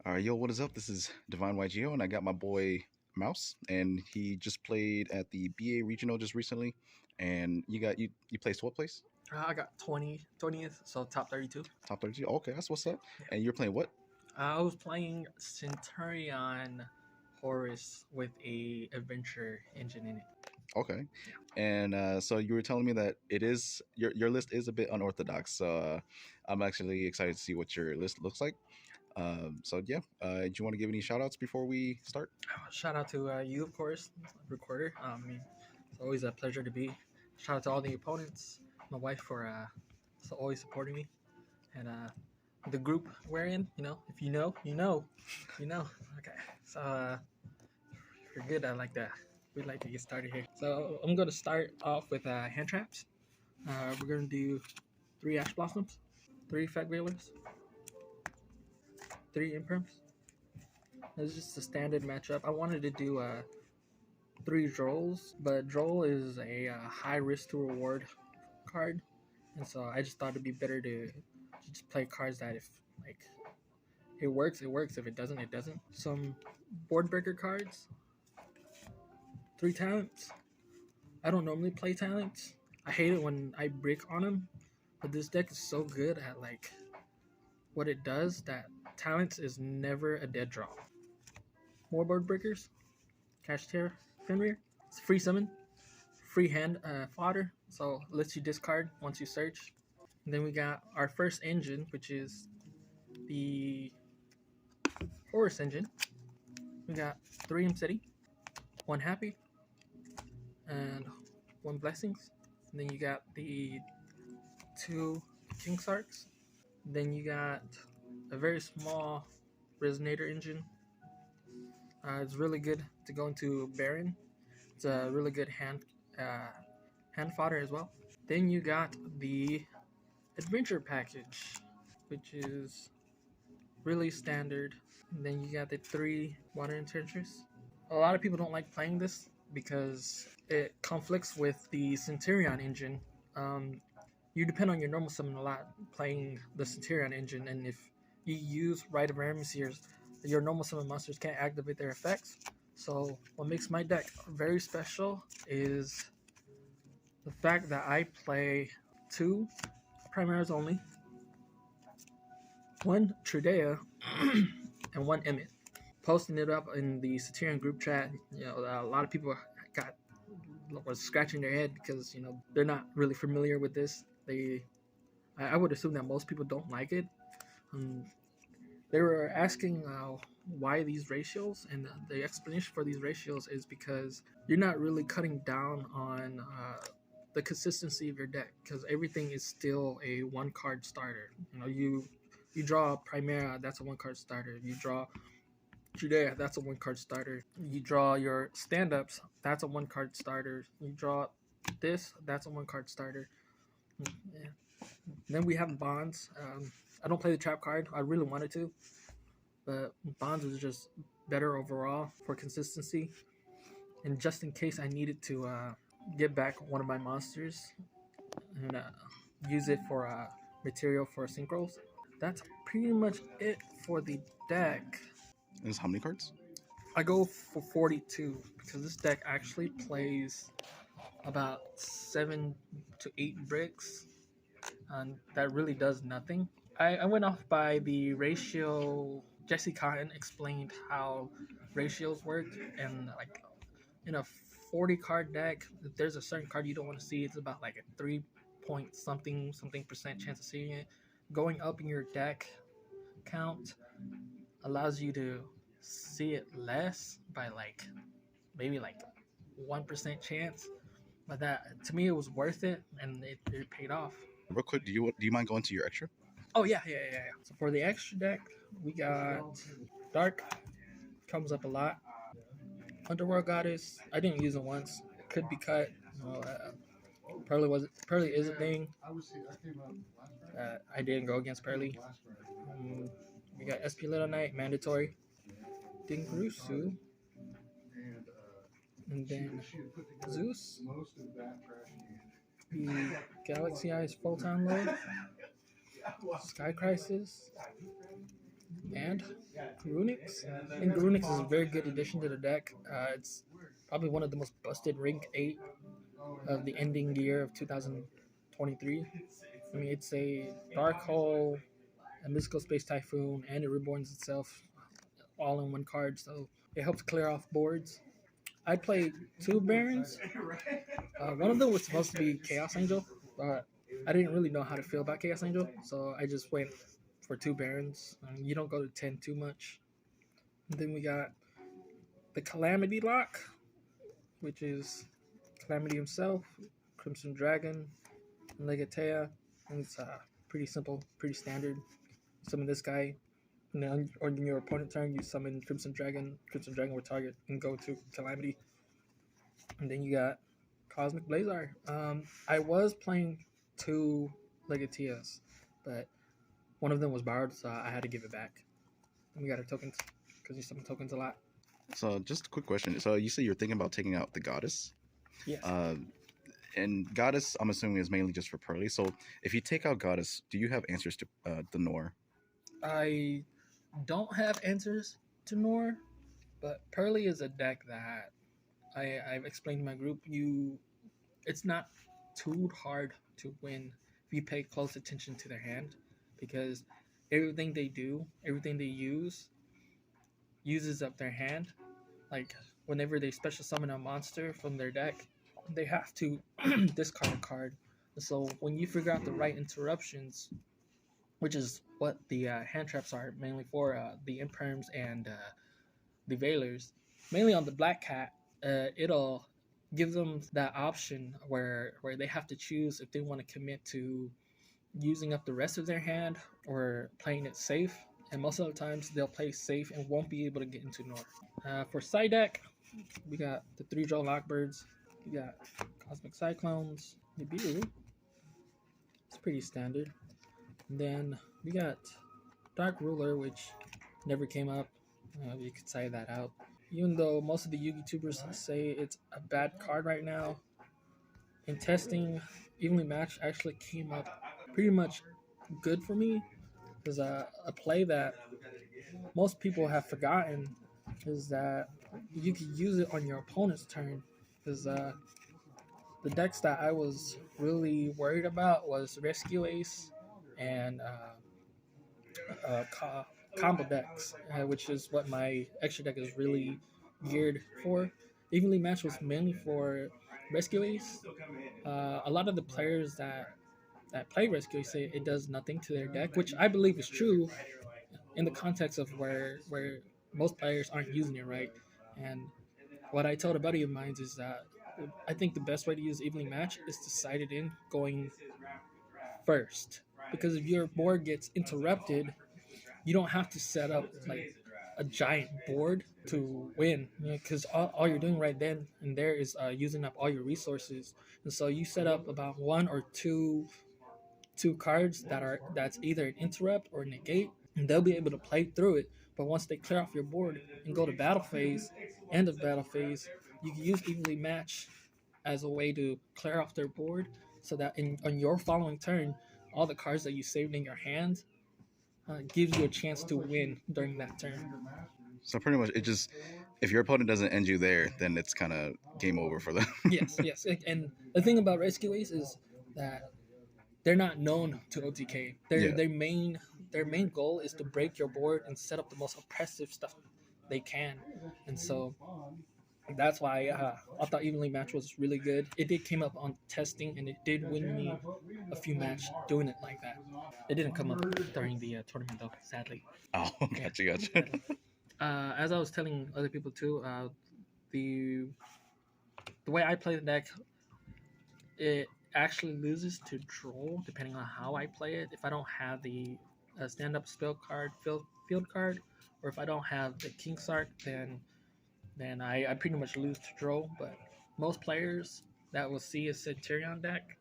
All right, yo, what is up? This is DevineYGO, and I got my boy Mouse, and he just played at the BA Regional just recently. And you placed what place? I got 20th, so top 32. Top 32. Okay, that's what's up. Yeah. And you're playing what? I was playing Centurion Horus with a adventure engine in it. Okay, and so you were telling me that it is your list is a bit unorthodox. So I'm actually excited to see what your list looks like. So yeah, do you want to give any shout outs before we start? Shout out to you, of course, recorder. It's always a pleasure to be. Shout out to all the opponents, my wife for always supporting me, and the group we're in. You know, if you know, you know, you know. Okay, so if you're good, I like that. We'd like to get started here. So I'm gonna start off with hand traps. We're gonna do 3 Ash Blossoms, 3 Effect Veilers, 3 Imperms. This is just a standard matchup. I wanted to do 3 Drolls, but Droll is a high risk to reward card, and so I just thought it'd be better to just play cards that if like it works, it works. If it doesn't, it doesn't. Some board breaker cards. 3 talents. I don't normally play talents. I hate it when I break on them, but this deck is so good at like what it does that talents is never a dead draw. More board breakers. Cashier Fenrir. It's free summon. Free hand fodder. So lets you discard once you search. And then we got our first engine, which is the Horus engine. We got 3 City, 1 Happy, and 1 Blessings. And then you got the 2 King Sarks. Then you got a very small Resonator engine. It's really good to go into Baron. It's a really good hand fodder as well. Then you got the Adventure package, which is really standard. And then you got the 3 Water Enchantress. A lot of people don't like playing this because it conflicts with the Centurion engine. You depend on your normal summon a lot playing the Centurion engine, and if you use Rite of Ramessiers, your normal summon monsters can't activate their effects. So what makes my deck very special is the fact that I play 2 Primaries only, 1 Trudea, and 1 Emmett. Posting it up in the Centurion group chat, a lot of people was scratching their head because they're not really familiar with this. I would assume that most people don't like it. They were asking why these ratios, and the explanation for these ratios is because you're not really cutting down on the consistency of your deck, because everything is still a 1-card starter. You draw Primera, that's a 1-card starter. You draw Judea, that's a 1-card starter. You draw your stand-ups, that's a 1-card starter. You draw this, that's a 1-card starter. Yeah. Then we have Bonds. I don't play the trap card. I really wanted to, but Bonds is just better overall for consistency. And just in case I needed to get back one of my monsters and use it for material for synchros. That's pretty much it for the deck. And how many cards? I go for 42 because this deck actually plays about 7 to 8 bricks, and that really does nothing. I went off by the ratio. Jesse Cotton explained how ratios work, and like in a 40 card deck, if there's a certain card you don't want to see, it's about like a 3 point something percent chance of seeing it. Going up in your deck count allows you to see it less by like maybe like 1% chance, but that to me it was worth it, and it paid off. Real quick, do you mind going to your extra? Oh yeah. So for the extra deck, we got Dark, comes up a lot. Underworld Goddess, I didn't use it once. It could be cut. Pearly is a thing. I didn't go against Pearly. We got SP Little Knight, mandatory. Dingrusu. And then Zeus. The Galaxy Eyes Full Time Load. Sky Crisis. and Garunix. And Garunix is a very good addition to the deck. It's probably one of the most busted rank 8 of the ending year of 2023. I mean, it's a Dark Hole, a Mystical Space Typhoon, and it reborns itself all in one card, so it helps clear off boards. I played 2 Barons. One of them was supposed to be Chaos Angel, but I didn't really know how to feel about Chaos Angel, so I just went for 2 Barons. You don't go to 10 too much. And then we got the Calamity Lock, which is Calamity himself, Crimson Dragon, and Legatea. And it's pretty simple, pretty standard. Summon this guy, and then on your opponent turn, you summon Crimson Dragon. Crimson Dragon will target and go to Calamity. And then you got Cosmic Blazar. I was playing 2 Legateas, but one of them was borrowed, so I had to give it back. And we got our tokens because you summon tokens a lot. So just a quick question. So you said you're thinking about taking out the goddess. Yes. And goddess, I'm assuming, is mainly just for Pearly. So if you take out goddess, do you have answers to the Nor? I don't have answers to Nor, but Pearly is a deck that I've explained to my group. It's not too hard to win if you pay close attention to their hand, because everything they do, everything they uses up their hand. Like whenever they special summon a monster from their deck, they have to discard a card. So when you figure out the right interruptions, which is what the hand traps are mainly for, the imperms and the veilers, mainly on the black cat, it'll give them that option where they have to choose if they want to commit to using up the rest of their hand or playing it safe. And most of the times they'll play safe and won't be able to get into Nor. For side deck, we got the 3 Droll Lockbirds, we got Cosmic Cyclones, Nibiru. It's pretty standard. And then we got Dark Ruler, which never came up. You could say that out. Even though most of the Yugi tubers say it's a bad card right now, in testing, Evenly Match actually came up pretty much good for me. Because a play that most people have forgotten is that you can use it on your opponent's turn. Because the decks that I was really worried about was Rescue Ace and combo decks, which is what my extra deck is really geared for. Evenly Match was mainly for Rescue Ace. A lot of the players that play Rescue Ace say it does nothing to their deck, which I believe is true in the context of where most players aren't using it right. And what I told a buddy of mine is that I think the best way to use Evenly Match is to side it in going first, because if your board gets interrupted, you don't have to set up like a giant board to win, because all you're doing right then and there is using up all your resources. And so you set up about 1 or 2 cards that's either an interrupt or negate, and they'll be able to play through it. But once they clear off your board and go to battle phase, end of battle phase, you can use Evenly Match as a way to clear off their board, so that on your following turn, all the cards that you saved in your hand gives you a chance to win during that turn. So pretty much, it just, if your opponent doesn't end you there, then it's kind of game over for them. Yes. And the thing about Rescue Ace is that they're not known to OTK. Their main goal is to break your board and set up the most oppressive stuff they can. And so that's why I thought Evenly Match was really good. It did came up on testing, and it did win me a few matches doing it like that. It didn't come up during the tournament though, sadly. Oh, gotcha. As I was telling other people too, the way I play the deck, it actually loses to Droll depending on how I play it. If I don't have the stand-up spell card, field card, or if I don't have the King's Arc, then I pretty much lose to Droll. But most players that will see a Centurion deck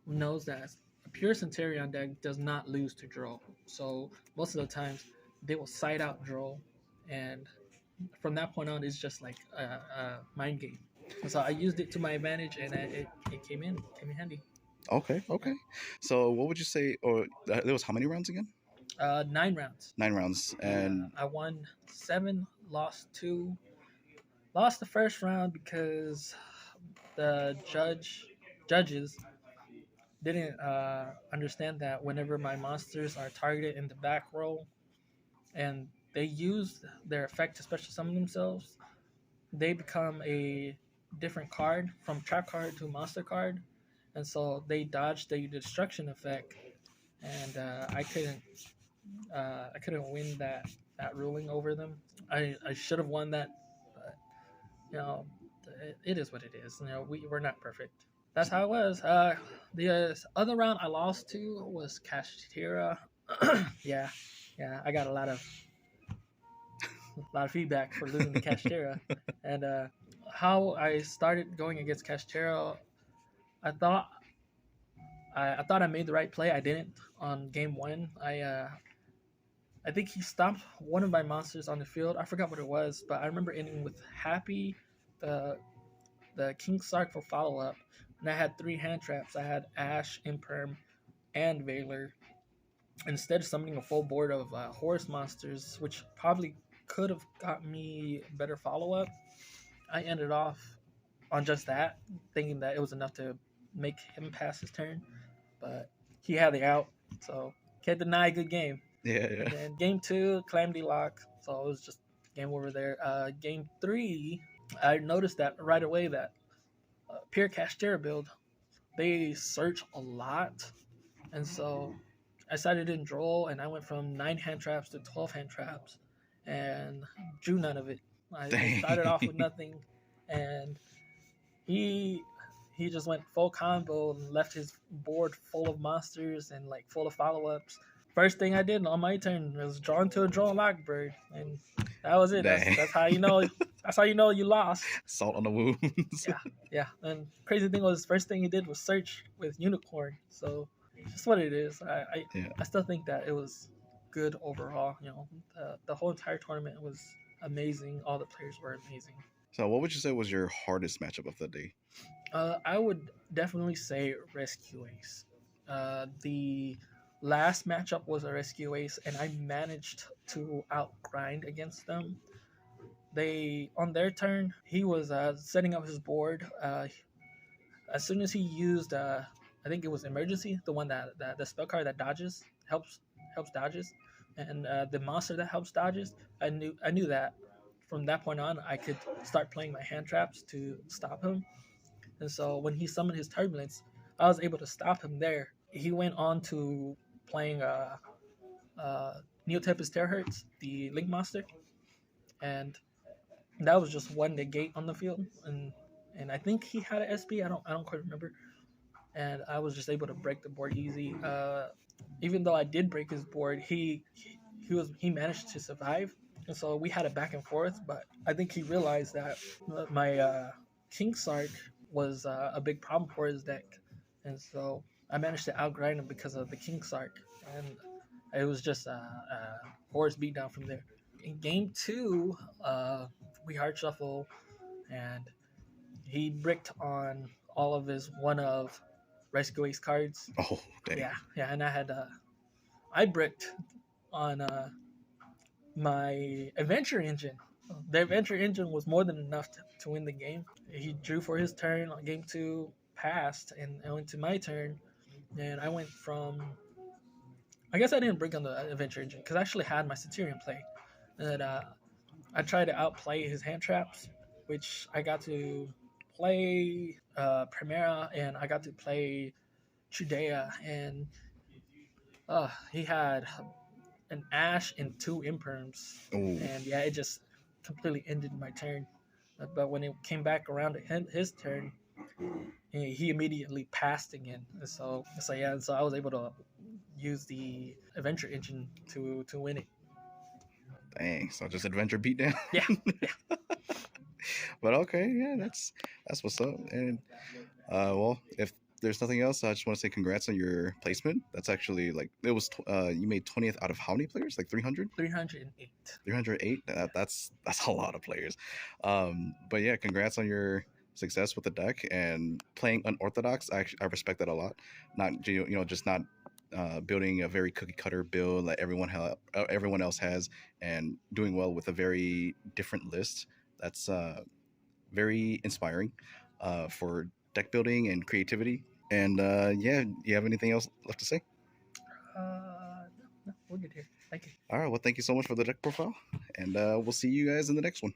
knows that a pure Centurion deck does not lose to Droll. So most of the times they will side out Droll, and from that point on, it's just like a mind game. So I used it to my advantage, and it came in handy. Okay. So what would you say? Or there was how many rounds again? 9 rounds. 9 rounds, and I won 7, lost 2. Lost the first round because the judges didn't understand that whenever my monsters are targeted in the back row and they use their effect to special summon themselves, they become a different card from trap card to monster card, and so they dodged the destruction effect, and I couldn't win that ruling over them. I should have won that, but you know, it is what it is. You know, we're not perfect. That's how it was. The other round I lost to was Kashtira. Yeah, yeah, I got a lot of feedback for losing to Kashtira, and how I started going against Kashtira, I thought I thought I made the right play. I didn't on game one. I think he stopped one of my monsters on the field. I forgot what it was, but I remember ending with Happy, the King Sark for follow up, and I had 3 hand traps. I had Ash, Imperm, and Veiler. Instead of summoning a full board of Horus monsters, which probably could have got me better follow up, I ended off on just that, thinking that it was enough to make him pass his turn. But he had the out, so can't deny a good game. yeah, And yeah. then game 2, Calamity Lock, so it was just game over there. Game 3, I noticed that right away that Pure Cashtera build, they search a lot, and so I started in Droll, and I went from 9 hand traps to 12 hand traps, and drew none of it. I started off with Dang. nothing, and he he just went full combo and left his board full of monsters and like full of follow ups. First thing I did on my turn was draw into a Droll Lockbird, and that was it. Dang. That's how you know. That's how you know you lost. Salt on the wounds. Yeah, yeah. And crazy thing was, first thing he did was search with Unicorn. So just what it is. Yeah. I still think that it was good overall. You know, the whole entire tournament was amazing. All the players were amazing. So, what would you say was your hardest matchup of the day? I would definitely say Rescue Ace. The last matchup was a Rescue Ace, and I managed to outgrind against them. They on their turn, he was setting up his board. As soon as he used, I think it was Emergency, the one that the spell card that dodges helps dodges, and the monster that helps dodges. I knew that from that point on, I could start playing my hand traps to stop him. And so when he summoned his turbulence, I was able to stop him there. He went on to playing Neotepus Terahertz, the Link monster, and that was just one negate on the field. And I think he had an SP. I don't quite remember. And I was just able to break the board easy. Even though I did break his board, he managed to survive. And so we had a back and forth. But I think he realized that my King Sark was a big problem for his deck, and so I managed to outgrind him because of the King Sark, and it was just a Horus beatdown from there. In game 2, we hard shuffle, and he bricked on all of his one of Rescue Ace cards. Oh, dang. Yeah, and I bricked on my Adventure Engine. The Adventure Engine was more than enough to win the game. He drew for his turn on game 2, passed, and I went to my turn, and I went from. I guess I didn't brick on the Adventure Engine because I actually had my Centurion play, and I tried to outplay his hand traps, which I got to play Primera, and I got to play Chudea, and he had an Ash and 2 Imperms, Ooh. and yeah, it just completely ended my turn. But when it came back around to his turn, he immediately passed again. So I was able to use the Adventure Engine to win it. Dang. So just adventure beatdown. Yeah, yeah. But okay, yeah, that's what's up. And well, if there's nothing else, I just want to say congrats on your placement. That's actually like it was. You made 20th out of how many players? Like 300. 308. 308. That's a lot of players. But yeah, congrats on your success with the deck and playing unorthodox. I respect that a lot. Not just not building a very cookie cutter build that everyone else has, and doing well with a very different list. That's very inspiring for deck building and creativity. And yeah, do you have anything else left to say? No, we're good here. Thank you. All right. Well, thank you so much for the deck profile, and we'll see you guys in the next one.